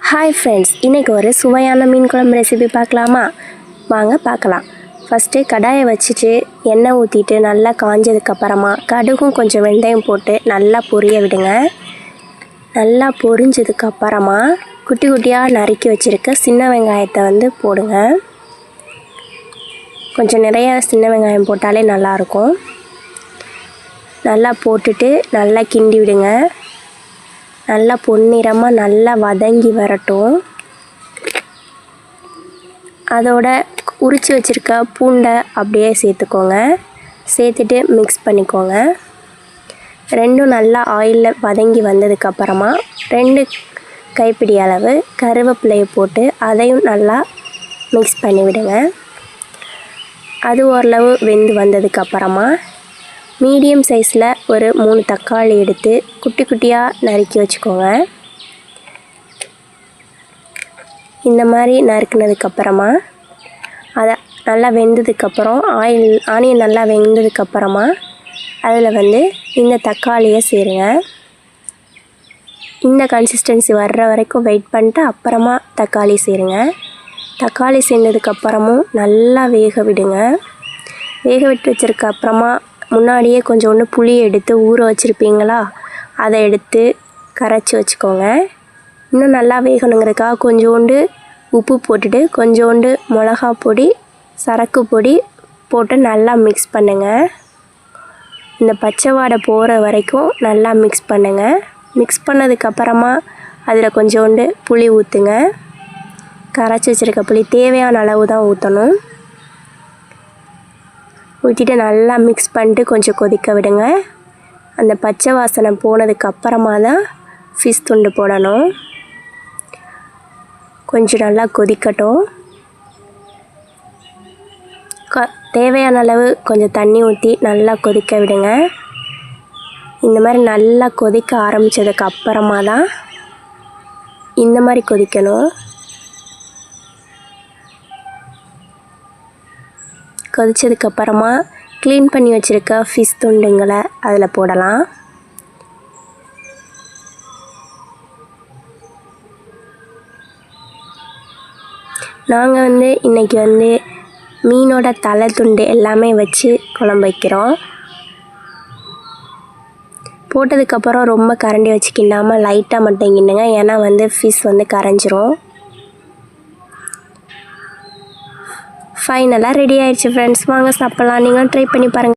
Hi friends, இன்றைக்கி ஒரு சுவையான மீன் குழம்பு ரெசிபி பார்க்கலாமா? வாங்க பார்க்கலாம். ஃபஸ்ட்டு கடாயை வச்சுட்டு எண்ணெய் ஊற்றிட்டு நல்லா காஞ்சதுக்கப்புறமா கடுகும் கொஞ்சம் வெந்தயம் போட்டு நல்லா பொரிய விடுங்க. நல்லா பொரிஞ்சதுக்கப்புறமா குட்டி குட்டியாக நறுக்கி வச்சுருக்க சின்ன வெங்காயத்தை போடுங்க. கொஞ்சம் நிறைய சின்ன வெங்காயம் போட்டாலே நல்லாயிருக்கும். நல்லா போட்டுட்டு நல்லா கிண்டி விடுங்க. நல்லா பொன்னிறமாக நல்லா வதங்கி வரட்டும். அதோட உரித்து வச்சுருக்க பூண்டை அப்படியே சேர்த்துக்கோங்க. சேர்த்துட்டு மிக்ஸ் பண்ணிக்கோங்க. ரெண்டும் நல்லா ஆயிலில் வதங்கி வந்ததுக்கப்புறமா 2 கைப்பிடி அளவு கருவேப்பிலையை போட்டு அதையும் நல்லா மிக்ஸ் பண்ணி விடுங்க. அது ஓரளவு வெந்து வந்ததுக்கப்புறமா மீடியம் சைஸில் ஒரு 3 தக்காளி எடுத்து குட்டி குட்டியாக நறுக்கி வச்சுக்கோங்க. இந்த மாதிரி நறுக்குனதுக்கப்புறமா அதை நல்லா வெந்ததுக்கப்புறம் ஆனியன் நல்லா வெந்ததுக்கப்புறமா அதில் இந்த தக்காளியை சேருங்க. இந்த கன்சிஸ்டன்சி வர்ற வரைக்கும் வெயிட் பண்ணிட்டு அப்புறமா தக்காளி சேருங்க. தக்காளி சேர்ந்ததுக்கப்புறமும் நல்லா வேக விடுங்க. வேக விட்டு வச்சுருக்க அப்புறமா முன்னாடியே கொஞ்சோண்டு புளி எடுத்து ஊற வச்சுருப்பீங்களா, அதை எடுத்து கரைச்சி வச்சுக்கோங்க. இன்னும் நல்லா வேகணுங்கிறதுக்காக கொஞ்சோண்டு உப்பு போட்டுட்டு கொஞ்சோண்டு மிளகா பொடி, சரக்கு பொடி போட்டு நல்லா மிக்ஸ் பண்ணுங்கள். இந்த பச்சை வாடை போகிற வரைக்கும் நல்லா மிக்ஸ் பண்ணுங்கள். மிக்ஸ் பண்ணதுக்கப்புறமா அதில் கொஞ்சோண்டு புளி ஊற்றுங்க. கரைச்சி வச்சுருக்க புளி தேவையான அளவு தான் ஊற்றணும். ஊற்றிட்டு நல்லா மிக்ஸ் பண்ணிட்டு கொஞ்சம் கொதிக்க விடுங்க. அந்த பச்சை வாசனை போனதுக்கப்புறமா தான் ஃபிஷ் துண்டு போடணும். கொஞ்சம் நல்லா கொதிக்கட்டும். தேவையான அளவு கொஞ்சம் தண்ணி ஊற்றி நல்லா கொதிக்க விடுங்க. இந்த மாதிரி நல்லா கொதிக்க ஆரம்பித்ததுக்கு அப்புறமா தான் இந்த மாதிரி கொதிக்கணும். கொதித்ததுக்கப்புறமா க்ளீன் பண்ணி வச்சுருக்க ஃபிஷ் துண்டுங்களை அதில் போடலாம். நாங்கள் இன்றைக்கி மீனோட தலை துண்டு எல்லாமே வச்சு குழம்பு வைக்கிறோம். போட்டதுக்கப்புறம் ரொம்ப கரண்டி வச்சு கிண்டாமல் லைட்டாக மட்டும் கிண்டுங்க. ஏன்னா ஃபிஷ் கரைஞ்சிரும். ஃபைனலாக ரெடி ஆயிடுச்சு ஃப்ரெண்ட்ஸ். வாங்க சாப்பிட்லாம். நீங்களும் ட்ரை பண்ணி பாருங்கள்.